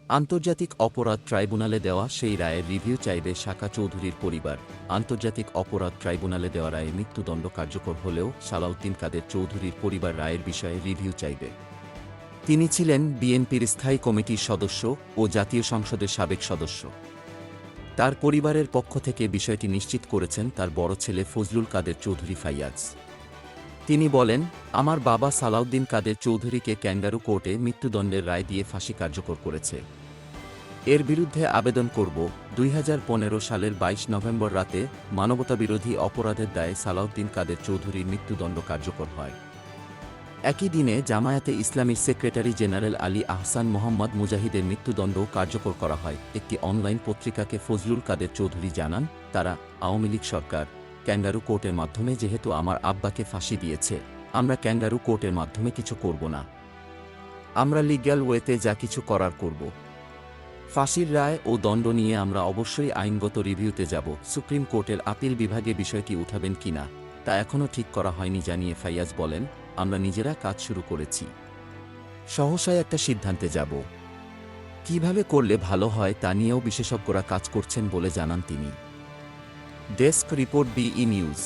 আন্তর্জাতিক অপরাধ ট্রাইব্যুনালে দেওয়া সেই রায়ের রিভিউ চাইবে সাকা চৌধুরীর পরিবার। আন্তর্জাতিক অপরাধ ট্রাইব্যুনালে দেওয়া রায়ে মৃত্যুদণ্ড কার্যকর হলেও সালাউদ্দিন কাদের চৌধুরীর পরিবার রায়ের বিষয়ে রিভিউ চাইবে। তিনি ছিলেন বিএনপির স্থায়ী কমিটির সদস্য ও জাতীয় সংসদের সাবেক সদস্য। তার পরিবারের পক্ষ থেকে বিষয়টি নিশ্চিত করেছেন তার বড় ছেলে ফজলুল কাদের চৌধুরী ফাইয়াজ। তিনি বলেন, আমার বাবা সালাউদ্দিন কাদের চৌধুরীকে ক্যাঙ্গারু কোর্টে মৃত্যুদণ্ডের রায় দিয়ে ফাঁসি কার্যকর করেছে। এর বিরুদ্ধে আবেদন করব। 2015 সালের 22 নভেম্বর রাতে মানবতাবিরোধী অপরাধের দায়ে সালাউদ্দিন কাদের চৌধুরীর মৃত্যুদণ্ড কার্যকর হয়। একই দিনে জামায়াতে ইসলামীর সেক্রেটারি জেনারেল আলী আহসান মোহাম্মদ মুজাহিদের মৃত্যুদণ্ডও কার্যকর করা হয়। একটি অনলাইন পত্রিকাকে ফজলুল কাদের চৌধুরী জানান, তারা আওয়ামী লীগ সরকার ক্যাঙ্গারু কোর্টের মাধ্যমে যেহেতু আমার আব্বাকে ফাঁসি দিয়েছে, আমরা ক্যাঙ্গারু কোর্টের মাধ্যমে কিছু করব না। আমরা লিগ্যাল ওয়েতে যা কিছু করার করব। ফাঁসির রায় ও দণ্ড নিয়ে আমরা অবশ্যই আইনগত রিভিউতে যাব। সুপ্রিম কোর্টের আপিল বিভাগে বিষয়টি উঠাবেন কিনা তা এখনও ঠিক করা হয়নি জানিয়ে ফাইয়াজ বলেন, আমরা নিজেরা কাজ শুরু করেছি, সহসায় একটা সিদ্ধান্তে যাব। কিভাবে করলে ভালো হয় তা নিয়েও বিশেষজ্ঞরা কাজ করছেন বলে জানান তিনি। ডেস্ক রিপোর্ট, বিই নিউজ।